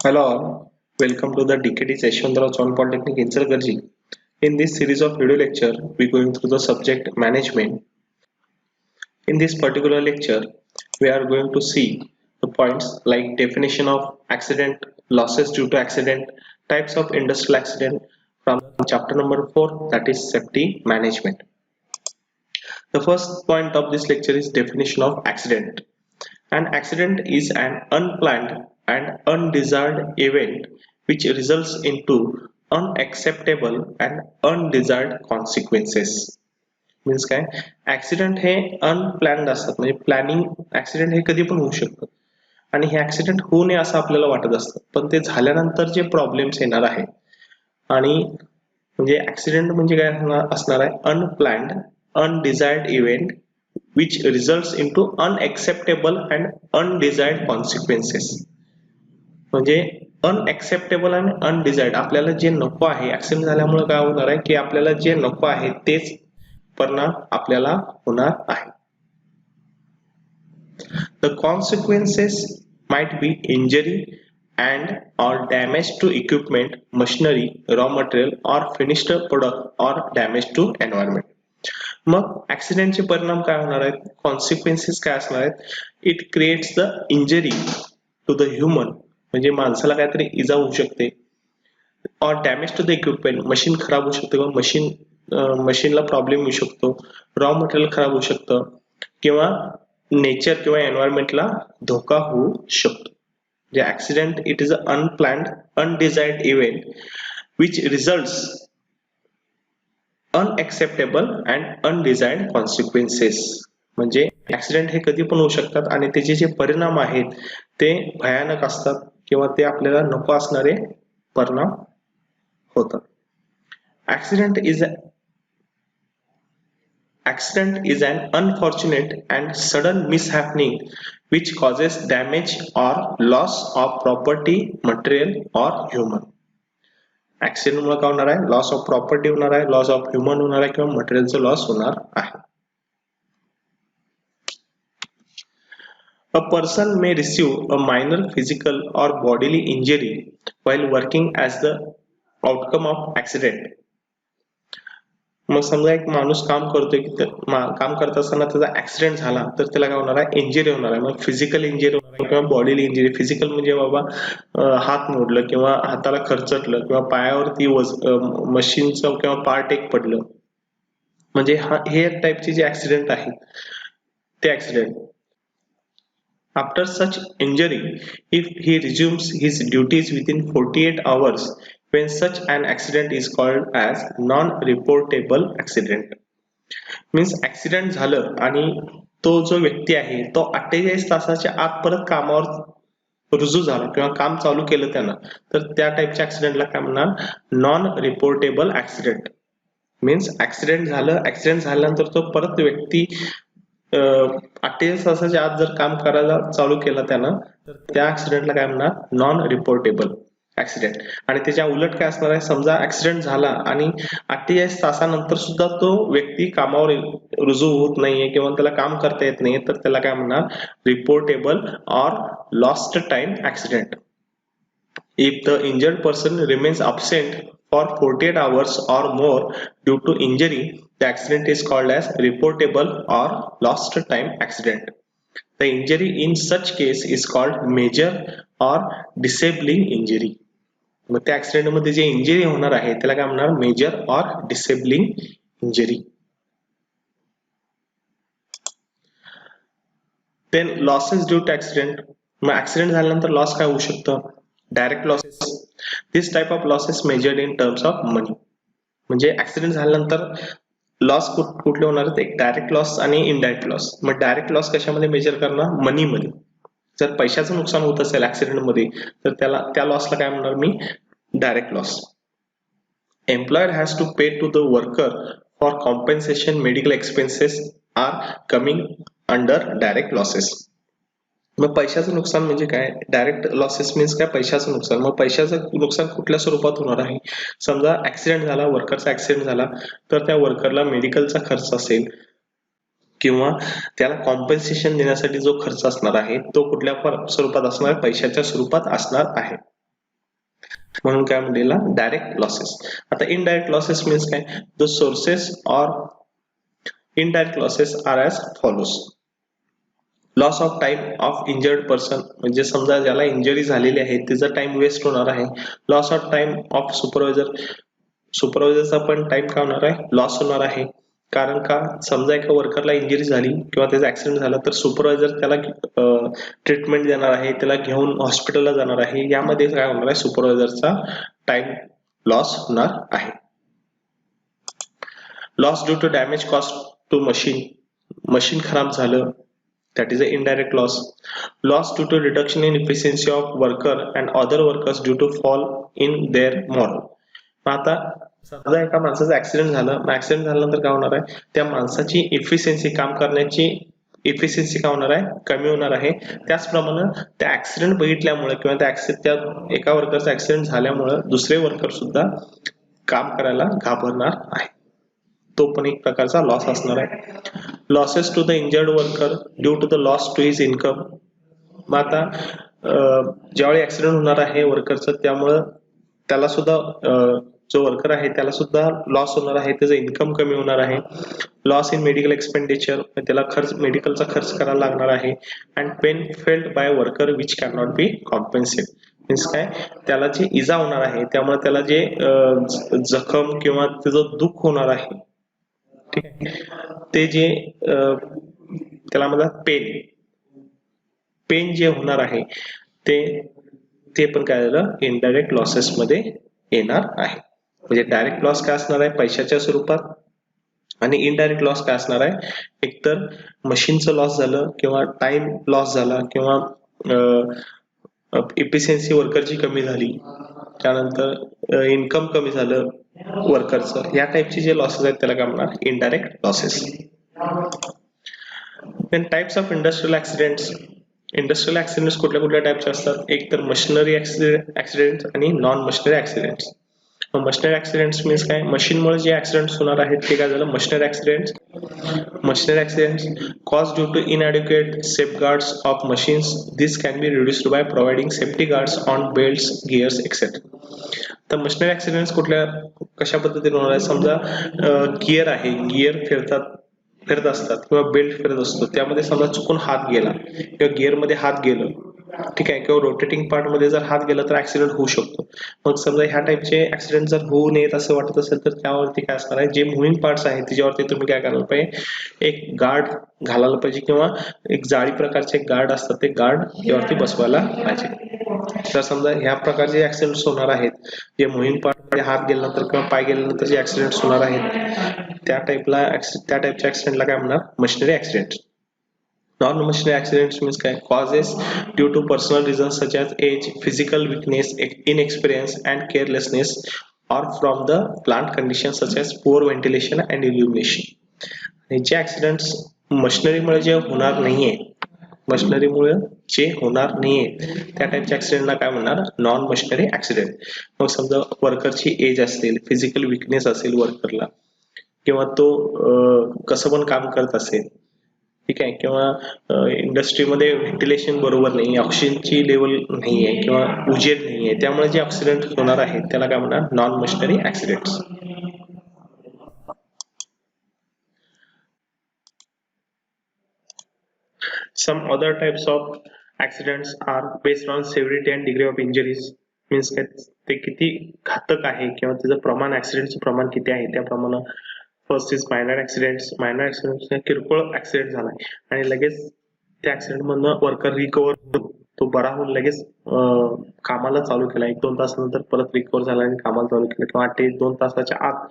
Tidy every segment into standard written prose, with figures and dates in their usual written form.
Hello all, welcome to the DKT Yeshwantrao Chauhan Polytechnic Inchalgarhi. In this series of video lecture, we're going through the subject management. In this particular lecture, we are going to see the points like definition of accident, losses due to accident, types of industrial accident from chapter number 4, that is safety management. The first point of this lecture is definition of accident. An accident is an unplanned and undesired event which results into unacceptable and undesired consequences. Means काय accident हे unplanned असतात म्हणजे planning accident हे कधी पण होऊ शकतं आणि हे ऍक्सिडेंट होऊ नये असं आपल्याला वाटत असतं पण ते झाल्यानंतर जे प्रॉब्लेम्स येणार आहे आणि म्हणजे ऍक्सिडेंट म्हणजे काय असणार आहे unplanned undesired event which results into unacceptable and undesired consequences. म्हणजे अनएक्सेप्टेबल आणि अनडिझायर्ड आपल्याला जे नको आहे ऍक्सिडेंट झाल्यामुळे काय होणार आहे की आपल्याला जे नको आहे तेच परिणाम आपल्याला होणार आहे. The consequences might be injury and or damage to equipment, machinery, raw material or finished product or damage to environment. मग ऍक्सिडेंटचे परिणाम काय होणार आहेत कॉन्सिक्वेन्सेस काय असणार आहेत it creates the injury to the human म्हणजे माणसाला काहीतरी इजा होऊ शकते और damage to the equipment machine खराब होऊ शकते किंवा मशीनला प्रॉब्लेम येऊ शकतो रॉ मटेरियल खराब होऊ शकतं किंवा नेचर किंवा एन्व्हायरमेंटला धोका होऊ शकतो म्हणजे accident it is a unplanned undesired event which results unacceptable and undesired consequences म्हणजे ऍक्सिडेंट हे कधी पण होऊ शकतात आणि त्याचे जे परिणाम आहेत ते भयानक असतात किंवा ते आपल्याला नको असणारे परिणाम होतात. Accident is an unfortunate and sudden mishappening which causes damage or loss of property, material or human. Accident मुळे काय होणार आहे लॉस ऑफ प्रॉपर्टी होणार आहे लॉस ऑफ ह्युमन होणार आहे किंवा मटेरियलचा लॉस होणार आहे. A person may receive a minor physical or bodily injury while working as the outcome of accident. मग समजा एक माणूस काम करतोय की काम करत असताना त्याचा ऍक्सिडेंट झाला तर त्याला काय होणार आहे इंजुरी होणार आहे मग फिजिकल इंजुरी होणार किंवा बॉडीली इंजुरी फिजिकल म्हणजे बाबा हात मोडलं किंवा हाताला खरचटलं किंवा पायावरती मशीनचं किंवा पार्ट एक पडलं म्हणजे हे टाइपचे जे ऍक्सिडेंट आहेत ते accident. After such injury, if he resumes his duties within 48 hours, when such an accident is called as non-reportable accident. Means accident झालं आणि तो जो व्यक्ती आहे तो 48 तासाच्या आत परत कामावर रुजू झाला किंवा काम चालू केलं त्यानं तर त्या टाइपच्या ऍक्सिडेंटला काय म्हणणार non reportable accident. Means accident झाल्यानंतर तो परत व्यक्ती 48 तासाच्या आत जर काम करायला चालू केलं त्यानं तर त्या ऍक्सिडेंटला काय म्हणणार नॉन रिपोर्टेबल ऍक्सिडेंट. आणि त्याच्या उलट काय असणार आहे समजा ऍक्सिडेंट झाला आणि 48 तासानंतर सुद्धा तो व्यक्ती कामावर रुजू होत नाहीये किंवा त्याला काम करता येत नाहीये तर त्याला काय म्हणणार reportable or lost time accident. If the injured person remains absent for 48 hours or more due to injury, the accident is called as reportable or lost time accident. The injury in such case is called major or disabling injury. मग त्या accident मध्ये जे injury होणार आहे त्याला काय म्हणणार major or disabling injury. Then losses due to accident. मग ऍक्सिडेंट झाल्यानंतर लॉस काय होऊ शकतं direct losses. This type of losses measured in terms of money. म्हणजे ऍक्सिडेंट झाल्यानंतर लॉस कुठले होणार आहेत एक डायरेक्ट लॉस आणि इनडायरेक्ट लॉस. मग डायरेक्ट लॉस कशामध्ये मेजर करणार मनी मध्ये. जर पैशाचं नुकसान होत असेल ऍक्सिडेंट मध्ये तर त्या लॉसला काय म्हणणार मी direct loss. Employer has to pay to the worker for compensation medical expenses are coming under direct losses. मग पैशाचं नुकसान म्हणजे काय डायरेक्ट लॉसेस मीन्स काय पैशाचं नुकसान. मग पैशाचं नुकसान कुठल्या स्वरूपात होणार आहे समजा ऍक्सिडेंट झाला वर्करचा ऍक्सिडेंट झाला तर त्या वर्करला मेडिकलचा खर्च असेल किंवा त्याला कॉम्पेन्सेशन देण्यासाठी जो खर्च असणार आहे तो कुठल्या स्वरूपात असणार पैशाच्या स्वरूपात असणार आहे. म्हणून काय म्हणलेला डायरेक्ट लॉसेस. आता इनडायरेक्ट लॉसेस मीन्स काय, the sources or indirect losses are as follows. Loss of time of injured person, म्हणजे समजा ज्याला इंजरी झालेली आहे त्याचा टाइम वेस्ट होणार आहे. Loss of time of supervisor, सुपरवायझरचा पण टाइम काय होणार आहे, लॉस होणार आहे. कारण का, समजा एका वर्करला इंजरी झाली किंवा त्याचा ऍक्सिडेंट झाला तर सुपरवायझर त्याला ट्रीटमेंट देणार आहे, त्याला घेऊन हॉस्पिटलला जाणार आहे. यामध्ये काय होणार आहे, सुपरवायझरचा टाइम लॉस होणार आहे. Loss due to damage cost to machine, machine खराब झालं, that is a indirect loss. Loss due to reduction in efficiency of worker and other workers due to fall in their morale. आता समजा एका माणसाचा accident झालं, accident झाल्यानंतर काय होणार आहे, त्या माणसाची इफिशियन्सी, काम करण्याची इफिशियन्सी काय होणार आहे, कमी होणार आहे. त्याचप्रमाणे त्या ऍक्सिडेंट बघितल्यामुळे किंवा त्या एका वर्करचा ऍक्सिडेंट झाल्यामुळे दुसरे वर्कर सुद्धा काम करायला घाबरणार आहे. तो पण एक प्रकारचा लॉस असणार आहे. Losses to the injured worker due to the loss to his income. मग आता ज्यावेळी ऍक्सिडेंट होणार आहे वर्करचं, त्यामुळं त्याला सुद्धा जो वर्कर आहे त्याला सुद्धा लॉस होणार आहे, त्याचं इन्कम कमी होणार आहे. लॉस इन मेडिकल एक्सपेंडिचर, त्याला खर्च, मेडिकलचा खर्च करायला लागणार आहे. And pain felt by worker which can not be compensate, means काय, त्याला जी इजा होणार आहे त्यामुळे त्याला जे जखम किंवा त्याचं दुःख होणार आहे, ठीक आहे, ते जे त्याला म्हणतात पेन, पेन जे होणार आहे ते पण काय झालं, इनडायरेक्ट लॉसेस मध्ये येणार आहे. म्हणजे डायरेक्ट लॉस काय असणार आहे, पैशाच्या स्वरूपात, आणि इनडायरेक्ट लॉस काय असणार आहे, एकतर मशीनचं लॉस झालं किंवा टाइम लॉस झाला किंवा इफिशियन्सी वर्करची कमी झाली, त्यानंतर इन्कम कमी झालं वर्करचं, या टाइपचे जे लॉसेस आहेत त्याला काय म्हणणार, indirect losses. Then types of industrial accidents. Industrial accidents कुठल्या कुठल्या टाइपचे असतात, एक तर मशिनरी ऍक्सिडेंट आणि non machinery accidents. Machinery accidents means काय, मशीनमुळे जे ऍक्सिडेंट्स होणार आहेत ते काय झालं, machinery accidents. Machinery accidents caused due to inadequate safeguards of machines. This can be reduced by providing safety guards on belts, gears, etc. तर मशिनरी ऍक्सिडेंट्स कुठल्या कशा पद्धतीने होणार आहे, समजा गिअर आहे, गिअर फिरत असतात किंवा बेल्ट फिरत असतो, त्यामध्ये समजा चुकून हात गेला किंवा गिअर मध्ये हात गेलं, ठीक आहे, किंवा रोटेटिंग पार्ट मध्ये जर हात गेला तर ऍक्सिडेंट होऊ शकतो. मग समजा ह्या टाइपचे ऍक्सिडेंट जर होऊ नयेत असं वाटत असेल तर त्यावरती काय असणार आहे, जे मुव्हिंग पार्ट्स आहेत त्याच्यावरती तुम्ही काय करायला पाहिजे, एक गार्ड घालायला पाहिजे किंवा एक जाळी प्रकारचे गार्ड असतात, ते गार्ड त्यावरती बसवायला पाहिजे. तर समजा ह्या प्रकारचे ऍक्सिडेंट्स होणार आहेत, जे मुव्हिंग पार्ट मध्ये हात गेल्यानंतर किंवा पाय गेल्यानंतर जे ऍक्सिडेंट्स होणार आहेत, त्या टाइपच्या ऍक्सिडेंटला काय म्हणणार, machinery accident. Non-machinery accidents means causes due to personal reasons such as age, physical weakness, inexperience, and carelessness, or from the plant conditions such as poor ventilation and illumination. हे जे ऍक्सिडेंट्स मशिनरीमुळे जे होणार नाहीये, मशिनरीमुळे जे होणार नाहीये त्या टाइपच्या ऍक्सिडेंटला काय म्हणणार, नॉन मशिनरी ऍक्सिडेंट. मग समजा वर्करची एज असेल, फिजिकल विकनेस असेल वर्करला, किंवा तो कसं पण काम करत असेल, ठीक आहे, किंवा इंडस्ट्रीमध्ये व्हेंटिलेशन बरोबर नाही, ऑक्सिजनची लेवल नाहीये किंवा उजेड नाहीये, त्यामुळे जे ऍक्सिडेंट होणार आहेत त्याला काय म्हणणार, non machinery accidents. Some other types of accidents are based on severity and degree of injuries. Means ते किती घातक आहे किंवा त्याचं प्रमाण, ऍक्सिडेंटचं प्रमाण किती आहे त्याप्रमाणे. First is minor accidents. Minor accidents किरकोळ ऍक्सिडेंट झालाय आणि लगेच त्या ऍक्सिडेंट मधनं वर्कर रिकवर, तो बरा होऊन लगेच कामाला चालू केला, 1-2 तासानंतर परत रिकवर झाला आणि कामाला चालू केलं, किंवा 2 तासाच्या आत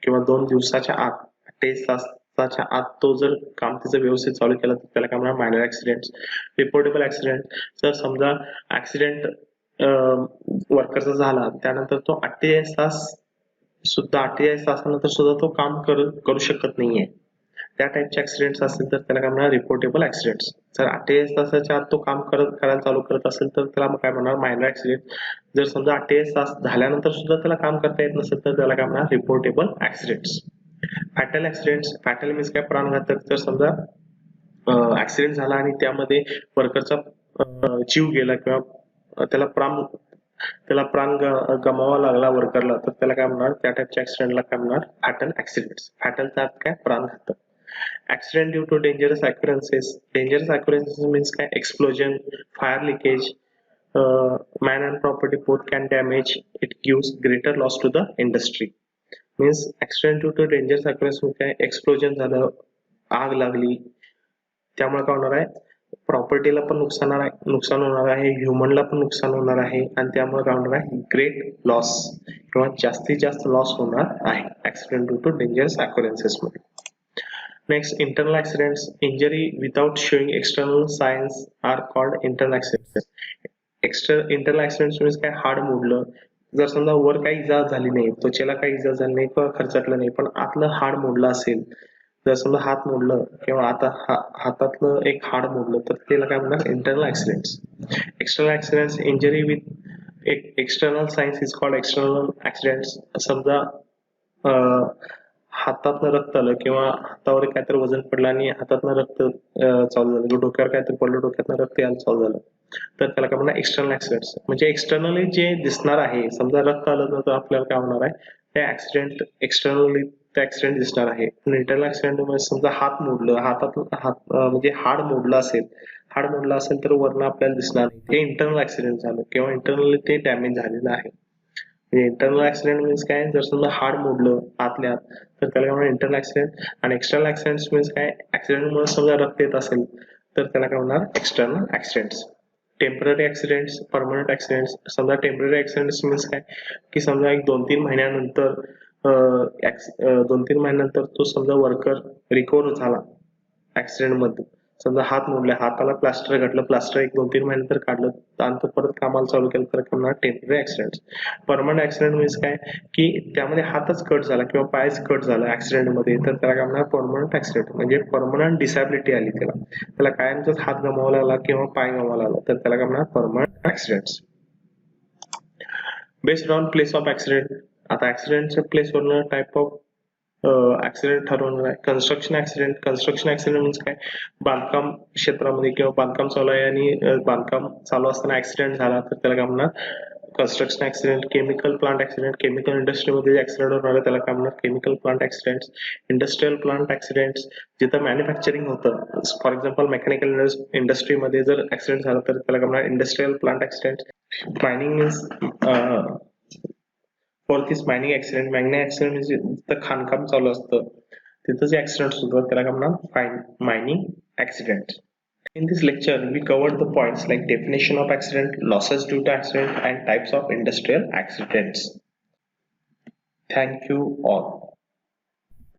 किंवा 2 दिवसाच्या आत, 28 तासाच्या आत तो जर काम त्याचं व्यवस्थित चालू केलं तर त्याला काय म्हणणार, मायनर ऍक्सिडेंट. रिपोर्टेबल ऍक्सिडेंट, जर समजा ऍक्सिडेंट वर्करचा झाला त्यानंतर तो 48 तासानंतर सुद्धा तो काम करू शकत नाहीये, त्या टाइपचे ऍक्सिडेंट असेल तर त्याला काय म्हणणार, रिपोर्टेबल ऍक्सिडेंट. जर 48 तासाच्या आत तो काम करायला चालू करत असेल तर त्याला काय म्हणणार, मायनर ऍक्सिडेंट. जर समजा 48 तास झाल्यानंतर सुद्धा त्याला काम करता येत नसेल तर त्याला काय म्हणणार, reportable accident. Fatal accident. Fatal means काय, प्राणघातक. जर समजा ऍक्सिडेंट झाला आणि त्यामध्ये वर्करचा जीव गेला किंवा त्याला त्याला प्राण गमावा लागला वर्करला, तर त्याला काय म्हणणार, त्या टाईपच्या ऍक्सिडेंटला काय म्हणणार, फॅटल ऍक्सिडेंट्स. फॅटलचा अर्थ काय, प्राणघातक. Accident due to dangerous occurrences. Dangerous occurrences means काय, explosion, fire leakage, man and property both can damage. It gives greater loss to the industry. Means accident due to dangerous occurrence म्हणजे काय, explosion झालं, आग लागली, त्यामुळे काय होणार आहे, प्रॉपर्टीला पण नुकसान होणार आहे, ह्युमनला पण नुकसान होणार आहे, आणि त्यामुळे काय होणार आहे, ग्रेट लॉस किंवा जास्तीत जास्त लॉस होणार आहे ऍक्सिडेंट ड्यू टू डेंजरस ऑकरन्सेस मध्ये. Next, internal accidents. Injury without showing external signs are called internal accidents. Internal accidents means काय, हाड मोडलं, जर समजा वर काही इजा झाली नाही, त्वचेला काही इजा झाली नाही किंवा खरचटलं नाही, पण आतलं हाड मोडलं असेल, जर समजा हात मोडलं किंवा आता हातातलं एक हाड मोडलं, तर त्याला काय म्हणणार, internal accidents. External accidents, injury with external signs is called external accidents. समजा हातातनं रक्त आलं किंवा हातावर काहीतरी वजन पडलं आणि हातातनं रक्त चालू झालं, किंवा डोक्यावर काहीतरी पडलं, डोक्यातनं रक्त यायला चालू झालं, तर त्याला काय म्हणणार, एक्सटर्नल ऍक्सिडेंट्स. म्हणजे एक्सटर्नली जे दिसणार आहे, समजा रक्त आलं तर आपल्याला काय होणार आहे, ते ऍक्सिडेंट एक्सटर्नली ते ऍक्सिडेंट दिसणार आहे. इंटरनल ऍक्सिडेंट म्हणजे समजा हात मोडलं, म्हणजे हाड मोडलं असेल तर वरनं आपल्याला दिसणार नाही, ते इंटरनल ऍक्सिडेंट झालं किंवा इंटरनली ते डॅमेज झालेलं आहे. इंटरनल ऍक्सिडेंट मीन्स काय, जर समजा हाड मोडलं आतल्या आत, तर त्याला काय इंटरनल ऍक्सिडेंट. आणि एक्सटर्नल ऍक्सिडेंट मीन्स काय, ऍक्सिडेंट मुळे समजा रक्त येत असेल, तर त्याला काय होणार, external accidents. Temporary accidents, permanent accidents. समजा टेम्पररी ऍक्सिडेंट्स मीन्स काय, की समजा एक 2-3 महिन्यानंतर 2-3 महिन्यानंतर तो समजा वर्कर रिकवर झाला ऍक्सिडेंट मध्ये, समजा हात मोडला, हाताला प्लास्टर घातलं, प्लास्टर एक 2-3 महिन्यानंतर काढलं आणि तो परत कामाला चालू केलं, तर म्हणणार temporary accident. Permanent accident means काय, की त्यामध्ये हातच कट झाला किंवा पायच कट झाला ऍक्सिडेंट मध्ये, तर त्याला काय म्हणणार, परमनंट ऍक्सिडेंट. म्हणजे परमनंट डिसॅबिलिटी आली त्याला कायमचाच हात गमावा लागला किंवा पाय गमावा लागला, तर त्याला काय म्हणणार, permanent accident. Based on place of accident. आता ऍक्सिडेंटच्या प्लेसवरनं टाइप ऑफ ऍक्सिडेंट ठरवणार आहे. कन्स्ट्रक्शन ऍक्सिडेंट म्हणजे काय, बांधकाम क्षेत्रामध्ये किंवा बांधकाम चालू आहे आणि बांधकाम चालू असताना ऍक्सिडेंट झाला, तर त्याला काय म्हणणार, construction accident. Chemical plant accident, chemical इंडस्ट्रीमध्ये ऍक्सिडेंट होणार आहे, त्याला काय म्हणणार, chemical plant accident. Industrial plant accident, जिथं मॅन्युफॅक्चरिंग होतं, फॉर एक्झाम्पल मेकॅनिकल इंडस्ट्रीमध्ये जर ऍक्सिडेंट झाला, तर त्याला काय म्हणणार, industrial plant accident. Mining means for this mining accident. Mining accident म्हणजे जिथं खाणकाम चालू असतं, तिथं जे ऍक्सिडेंट होतं, त्याला काय म्हणणार, mining accident. In this lecture, we covered the points like definition of accident, losses due to accident, and types of industrial accidents. Thank you all.